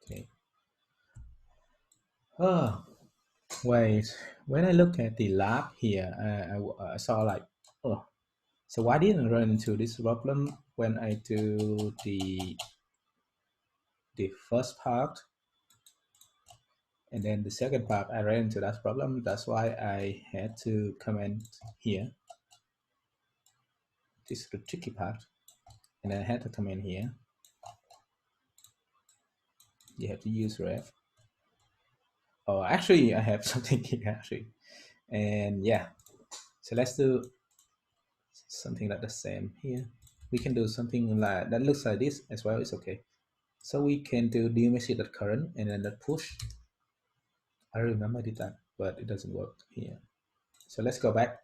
Okay. Oh, wait. When I look at the lab here, I saw like, oh, so why didn't I run into this problem when I do the first part, and then the second part I ran into that problem. That's why I had to comment here. This is the tricky part, and I had to comment here. You have to use ref. Oh, actually, I have something here actually, and yeah. So let's do something like the same here. We can do something like that looks like this as well. It's okay. So we can do new message.current and then the push. I remember I did that, but it doesn't work here. So let's go back.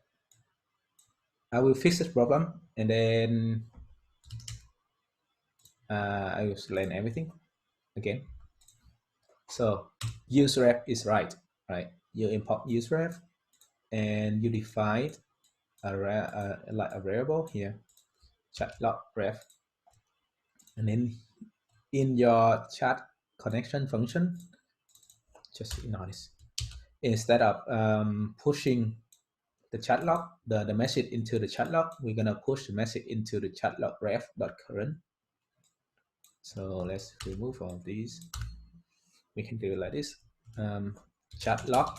I will fix this problem and then I will explain everything again. So useRef is right? You import useRef and you define like a variable here, chat log ref, and then in your chat connection function, just ignore this. Instead of pushing the chat log, the message into the chat log, we're gonna push the message into the chat log ref.current. So let's remove all of these. We can do it like this. Chat log.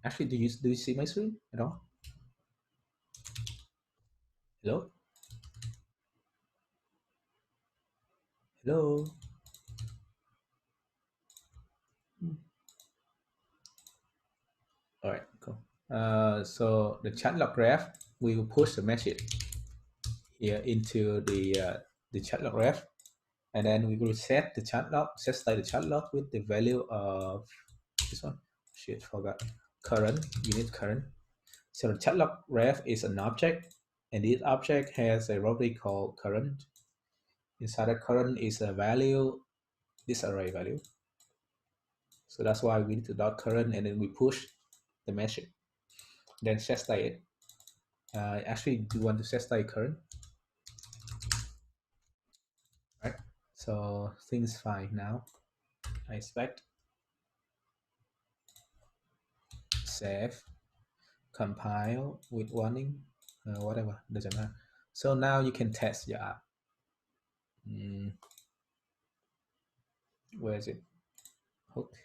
Actually, do you see my screen at all? Hello? Hello? All right, cool. So the chat log ref, we will push the message here into the chat log ref, and then we will set the chat log, set the chat log with the value of this one. Shit, forgot. Current, unit current. So the chat log ref is an object, and this object has a property called current. Inside the current is a value, this array value. So that's why we need to dot current, and then we push the message. Then set state. Actually, do you want to set state current? Right. So things fine now. I expect. Save. Compile with warning. Whatever, doesn't matter. So now you can test your app. Where is it? Hook.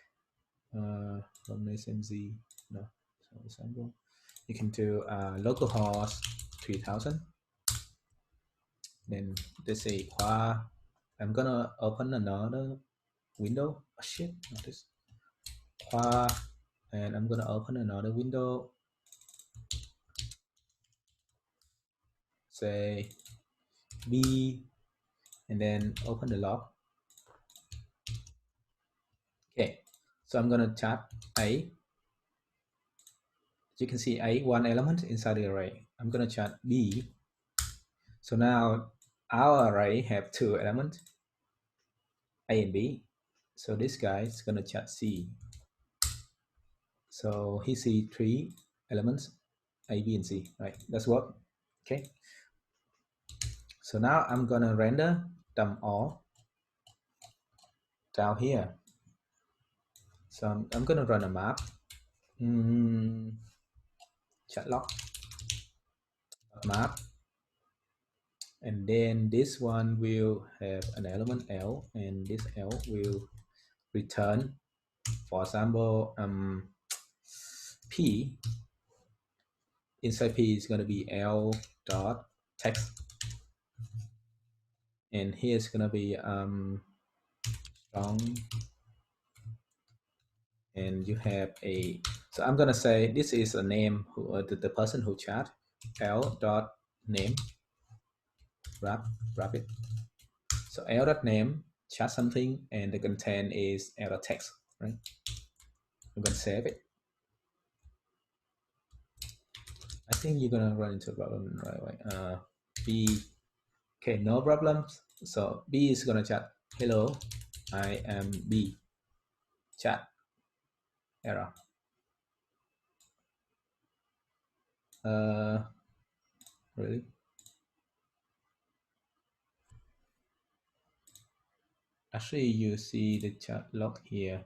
MZ. No. So example, you can do localhost 3000. Then this is I'm gonna open another window. Oh, shit, not this. And I'm gonna open another window. Say B, and then open the log. Okay, so I'm gonna chat A. You can see A, one element inside the array. I'm gonna chat B. So now our array have two elements, A and B. So this guy is gonna chat C. So he see three elements, A, B, and C, right? That's what, okay. So now I'm gonna render them all down here. So I'm gonna run a map. Chat log map, and then this one will have an element L, and this L will return, for example, P. Inside P is going to be L dot text, and here is going to be strong, and you have a, so I'm going to say this is a name who the person who chat, L dot name, wrap it. So L dot name chat something, and the content is L dot text, right? I'm going to save it. I think you're gonna run into a problem right away. B, okay, no problems. So B is gonna chat, hello, I am B, chat. error. Really? Actually, you see the chat log here.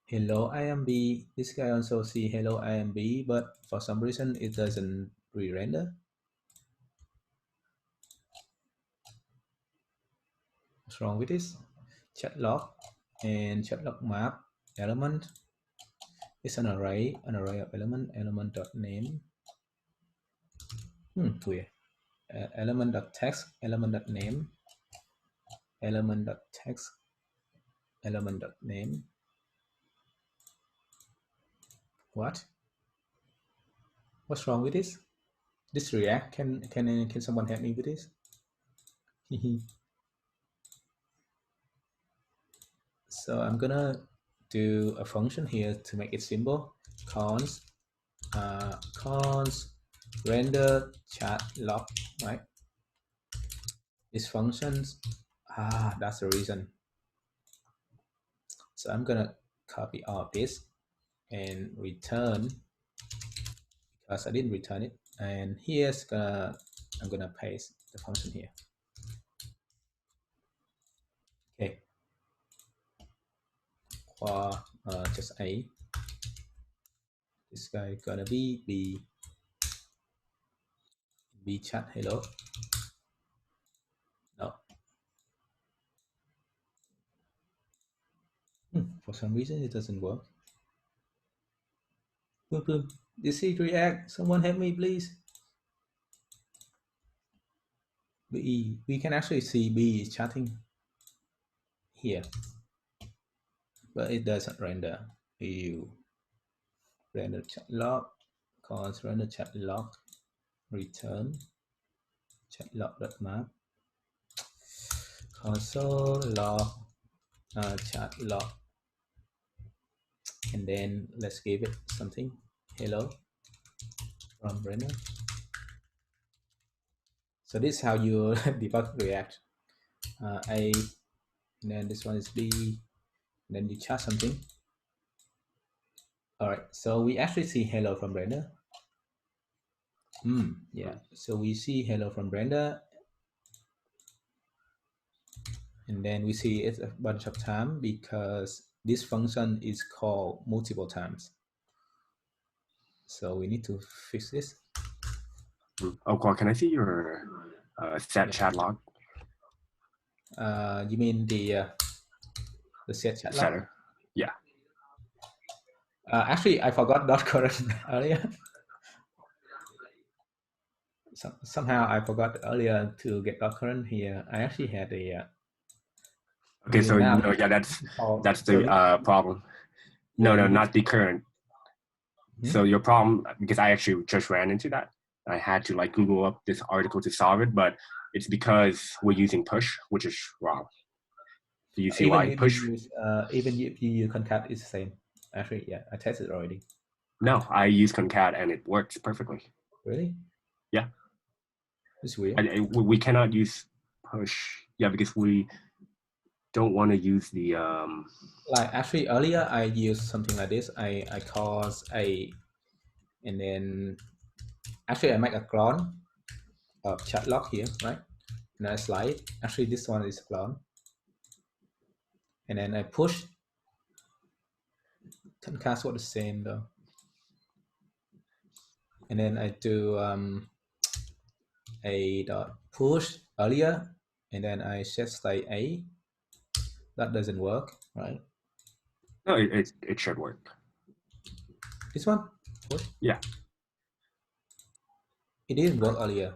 Hello, I am B. This guy also see hello, I am B, but for some reason it doesn't re-render. What's wrong with this? Chat log and chat log map element is an array of element.name. Weird. Element.text, element.name, element.text, element.name. What? What's wrong with this? This React, can someone help me with this? So I'm gonna do a function here to make it simple. Const render chat log, right? These functions, that's the reason. So I'm gonna copy all of this and return, because I didn't return it. And here's I'm gonna paste the function here. Okay, for just A, this guy gonna be B chat hello. No. For some reason it doesn't work. Boom, boom. This is React. Someone help me, please. B. We can actually see B is chatting here, but it doesn't render. You render chat log, cause render chat log, return chat log.map, console log chat log, and then let's give it something. Hello from render. So this is how you debug React. A, and then this one is B, and then you chat something. All right, so we actually see hello from render. Yeah, so we see hello from render, and then we see it a bunch of times because this function is called multiple times. So we need to fix this. Oh, Carl, can I see your set chat log? You mean the set chat log? Setter. Yeah. Actually, I forgot .current earlier. Somehow I forgot earlier to get .current here. I actually had a okay, so now no, yeah, that's the problem. No, not the current. So your problem, because I actually just ran into that. I had to like Google up this article to solve it, but it's because we're using push, which is wrong. Do you see even why? if Push. you use, even if you use concat, it's the same. Actually, yeah, I tested already. No, I use concat and it works perfectly. Really? Yeah. It's weird. We cannot use push. Yeah, because we don't want to use the like actually earlier I used something like this. I cause a, and then actually I make a clone of chat log here, right? And I slide. Actually, this one is a clone, and then I push. Concast was the same though, and then I do a dot push earlier, and then I set state A. That doesn't work, right? no, it should work. This one push. Yeah. It didn't work earlier.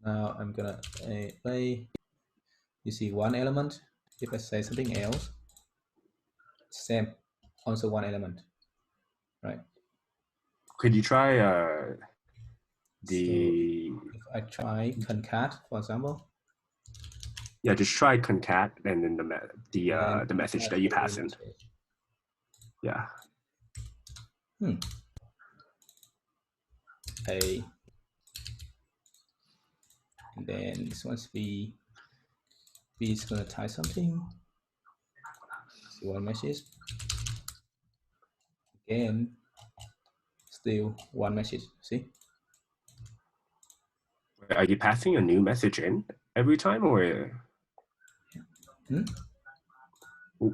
Now I'm gonna play. You see one element. If I say something else, same, also one element, right? Could you try So if I try concat, for example. Yeah, just try concat and then the message that you pass in. Yeah. A, and then this one's B, B is gonna type something. See one message. Again, still one message. See? Are you passing a new message in every time, or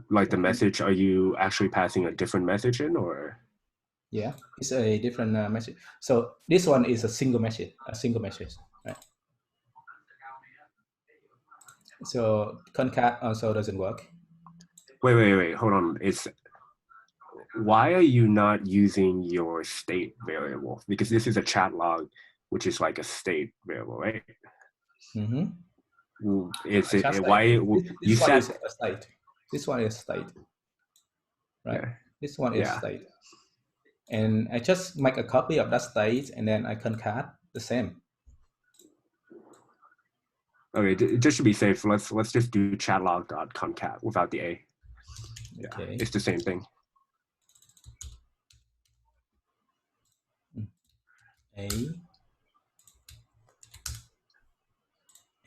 like the message? Are you actually passing a different message in, or? Yeah, it's a different message. So this one is a single message, right? So concat also doesn't work. Wait, hold on. Why are you not using your state variable? Because this is a chat log, which is like a state variable, right? Is it why you one is set a state. This one is state, right? Yeah. This one is state. And I just make a copy of that state and then I concat the same. Okay, just to be safe, let's just do chatlog.concat without the A. Yeah, Okay. it's the same thing. A.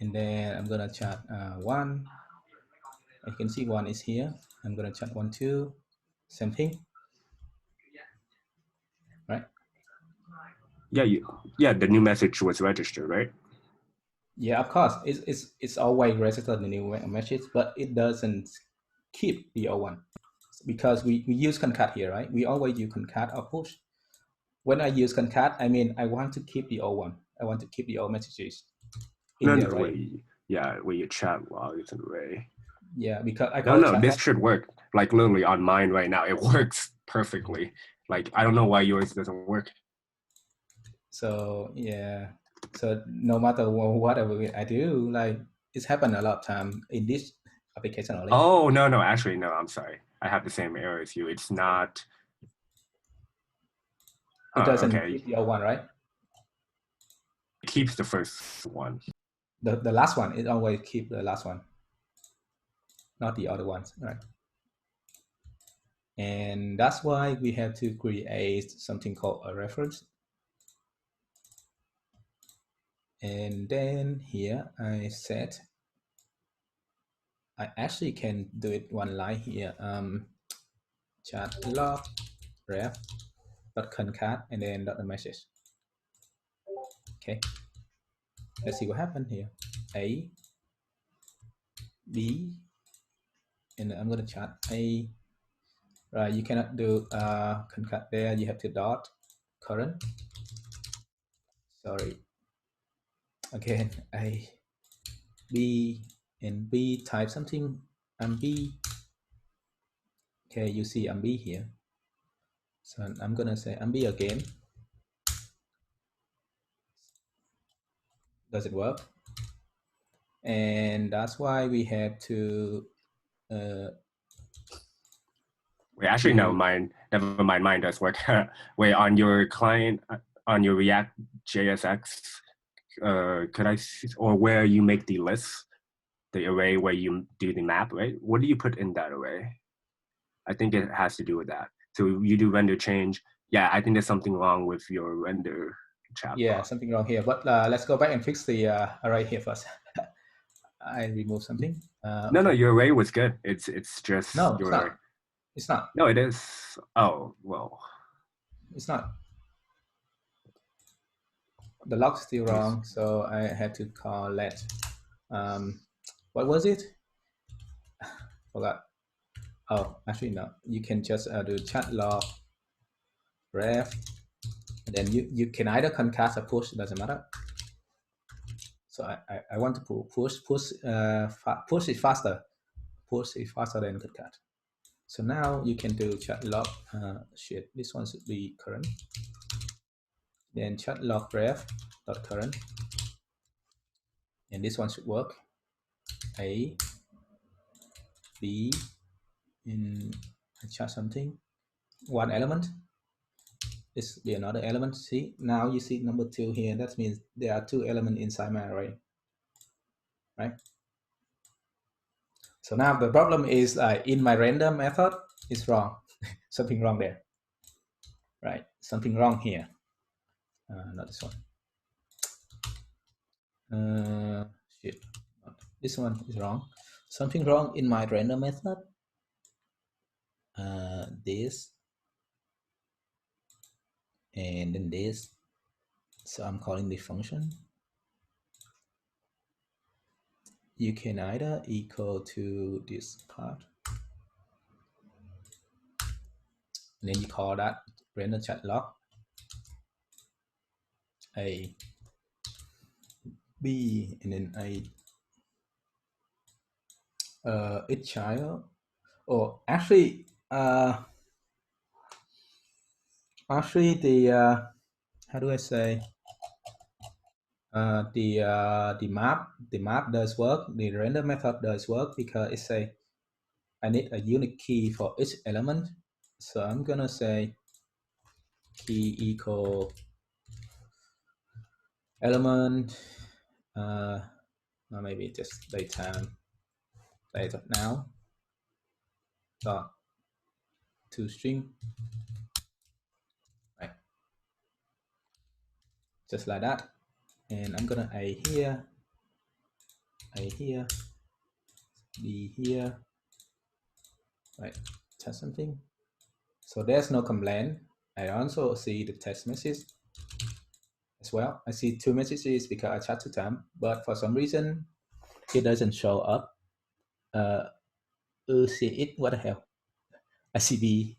And then I'm gonna chat one. You can see one is here. I'm gonna chat 1, 2. Same thing. Right? Yeah, the new message was registered, right? Yeah, of course. It's always registered the new message, but it doesn't keep the old one because we use concat here, right? We always use concat or push. When I use concat, I mean I want to keep the old one. I want to keep the old messages in the array. Where your chat log is an array. Yeah, because I call No, this should work. Like literally on mine right now, it works perfectly. Like I don't know why yours doesn't work. So yeah, so no matter whatever I do, like it's happened a lot of time in this application only. Oh no, actually no, I'm sorry. I have the same error as you. It's not. It doesn't Okay. keep the old one, right? It keeps the first one. The last one, it always keep the last one, not the other ones, right? And that's why we have to create something called a reference. And then here I set, I actually can do it one line here. Chat log ref dot concat and then dot the message. Okay. Let's see what happened here. A, B, and I'm going to chat A. Right, you cannot do concat there. You have to dot current. Sorry. Again, A, B, and B type something. I'm B. Okay, you see I'm B here. So I'm gonna say I'm B again. Does it work? And that's why we have to. Wait, actually, no, never mind. Mine does work. Wait, on your client, on your React JSX, could I see, or where you make the list, the array where you do the map, right? What do you put in that array? I think it has to do with that. So you do render change. Yeah, I think there's something wrong with your render chat. Yeah, something wrong here. But let's go back and fix the array here first. I remove something. No, your array was good. It's just no, your. It's not. No, it is. Oh well. It's not. The log's still wrong, so I had to call let. What was it? Forgot. Oh, actually no. You can just do chat log ref, and then you can either concat or push. Doesn't matter. So I want to push it faster. Push it faster than concat. So now you can do chat log. This one should be current. Then chat log ref dot current, and this one should work. A, B, in chat something. One element. This will be another element. See, now you see number 2 here. That means there are 2 elements inside my array, right? So now the problem is in my render method, it's wrong. Something wrong there, right? Something wrong here. Not this one. Shit, not This one is wrong. Something wrong in my render method. This and then this. So I'm calling the function. You can either equal to this part, and then you call that render chat log a b, and then a it child. Or actually the how do I say, the map does work, the render method does work, because it say I need a unique key for each element. So I'm gonna say key equal element, or maybe just daytime date now dot to string, right? Just like that. And I'm gonna a here, b here, right? Test something. So there's no complaint. I also see the test message as well. I see two messages because I chat to them, but for some reason it doesn't show up. See it. What the hell? I see B.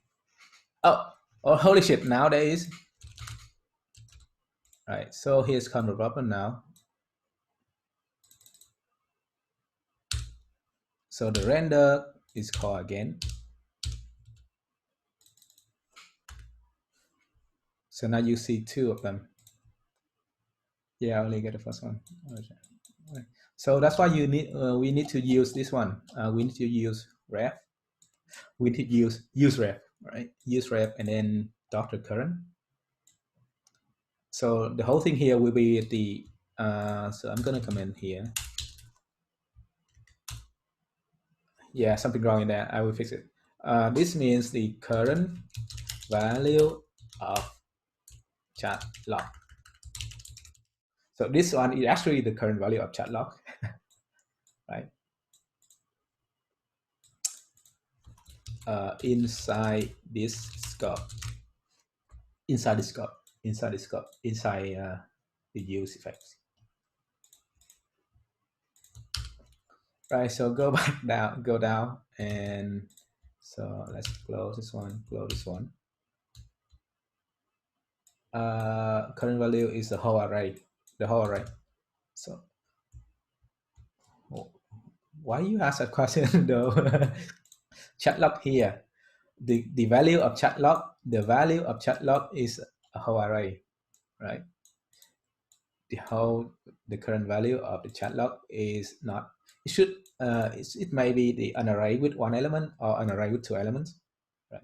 Oh, holy shit! Now there is. Right. So here's come the problem now. So the render is called again. So now you see two of them. Yeah, I only get the first one. Right. So that's why you need. We need to use this one. We need to use ref. We need to use useRef, right? UseRef and then Dr. current. So the whole thing here will be the. So I'm gonna comment here. Yeah, something wrong in there. I will fix it. This means the current value of chat log. So this one is actually the current value of chat log, right? Inside this scope, inside the use effects. Right, so go back down, go down, and so let's close this one, current value is the whole array, So why you ask a question though? Chat log here, the value of chat log, is a whole array, right? The current value of the chat log is not, it should it may be an array with one element or an array with two elements, right?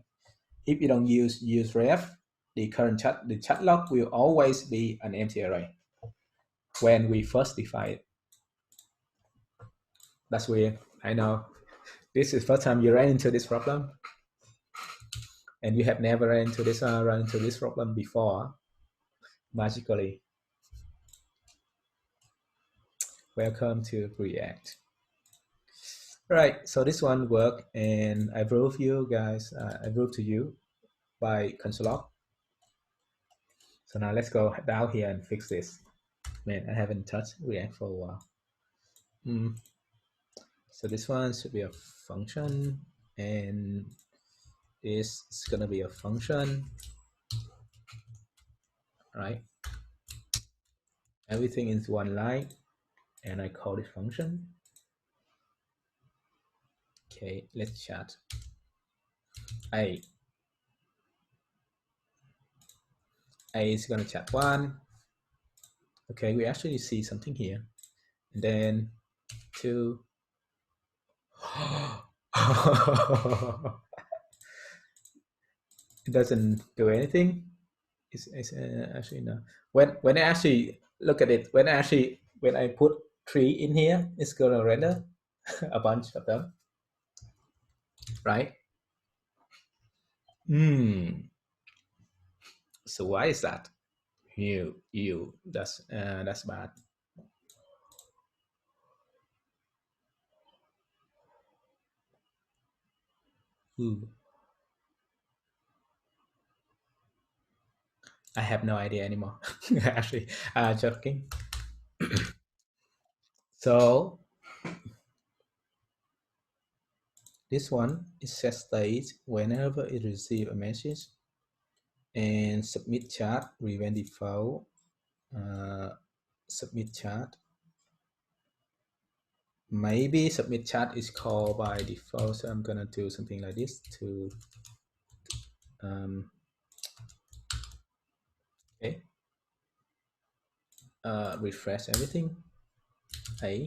If you don't use ref, the chat log will always be an empty array when we first define it. That's weird, I know. This is first time you ran into this problem, and you have never run into this problem before. Magically, welcome to React. Right, so this one worked, and I proved you guys. I proved to you by console log. So now let's go down here and fix this. Man, I haven't touched React for a while. So this one should be a function, and this is gonna be a function, right? Everything is one line, and I call it function. Okay, let's chat. A is gonna chat one. Okay, we actually see something here, and then two. It doesn't do anything. It's actually no. When I actually look at it, when I put 3 in here, it's gonna render a bunch of them, right? So why is that? That's bad. Ooh. I have no idea anymore. Actually, joking. So this one is set state whenever it receives a message, and submit chat prevent default. Submit chat. Maybe submit chat is called by default, so I'm gonna do something like this to okay. Refresh everything. A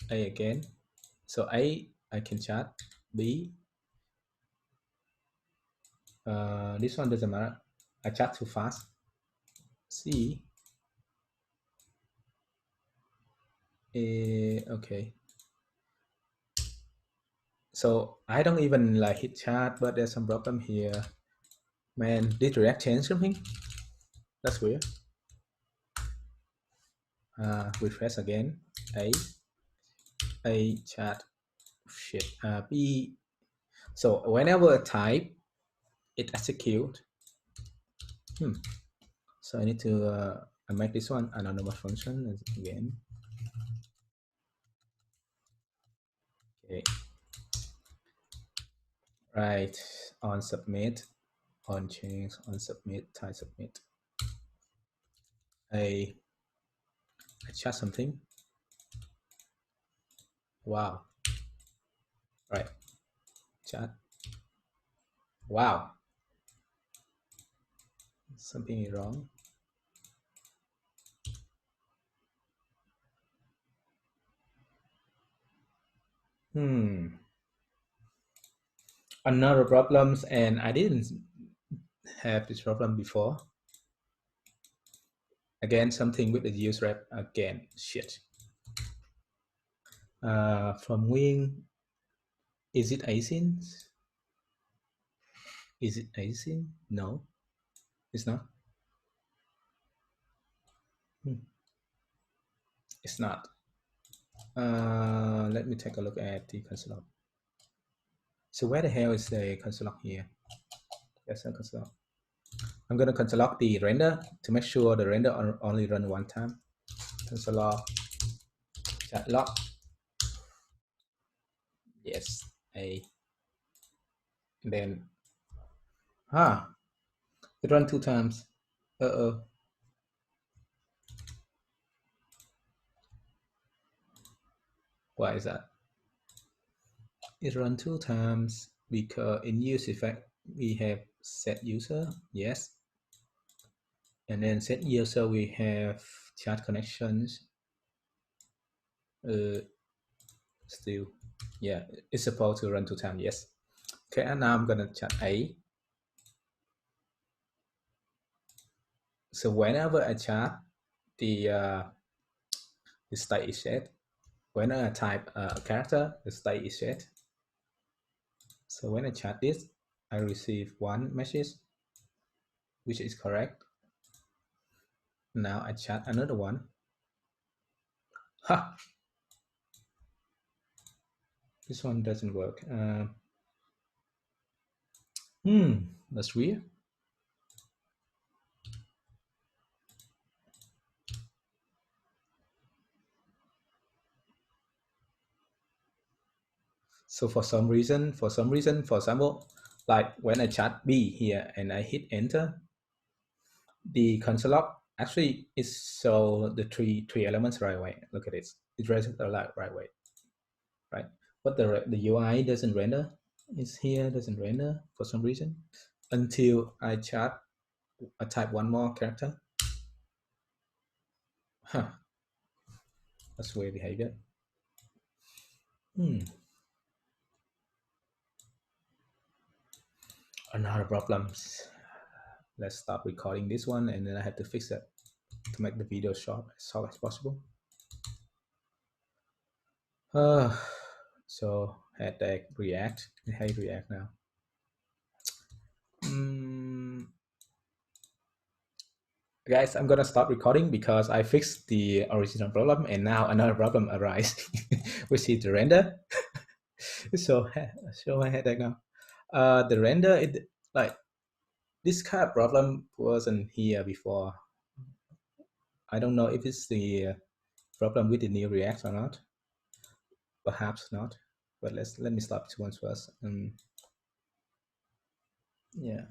again. So I can chat. B, this one doesn't matter. I chat too fast. C, okay. So I don't even like hit chat, but there's some problem here. Man, did React change something? That's weird. Refresh again. A chat. Shit. B. So whenever I type, it execute. So I need to I make this one anonymous function again. Okay. Right. On submit, on change, on submit, type submit. I chat something. Wow. Right. Chat. Wow. Something is wrong. Another problems, and I didn't have this problem before. Again, something with the useRef again. Shit. From wing, is it async? Is it async? No, it's not. It's not. Let me take a look at the console log. So where the hell is the console log here? There's no console log. I'm gonna console log the render to make sure the render only run one time. Console log, chat log. Yes, and then it run 2 times. Why is that? It run 2 times because in use effect we have set user, yes, and then set user we have chat connections. Still, yeah, it's supposed to run 2 times, yes. Okay, and now I'm gonna chat A. So whenever I chat, the state is set. Whenever I type a character, the state is set. So when I chat this, I receive one message, which is correct. Now I chat another one. Ha! This one doesn't work. That's weird. So for some reason, for example, like when I chat B here and I hit enter, the console log actually is so the three elements right away. Look at this. It renders the right away, right? But the UI doesn't render. It's here doesn't render for some reason until I chat. I type one more character. That's weird behavior. Another problems. Let's stop recording this one, and then I have to fix it to make the video short as possible. So had that React. I hate React now. Guys, I'm gonna stop recording because I fixed the original problem, and now another problem arises, which is the render. show my headache now. The render, it like this kind of problem wasn't here before. I don't know if it's the problem with the new React or not. Perhaps not. But let me stop this one first. Yeah.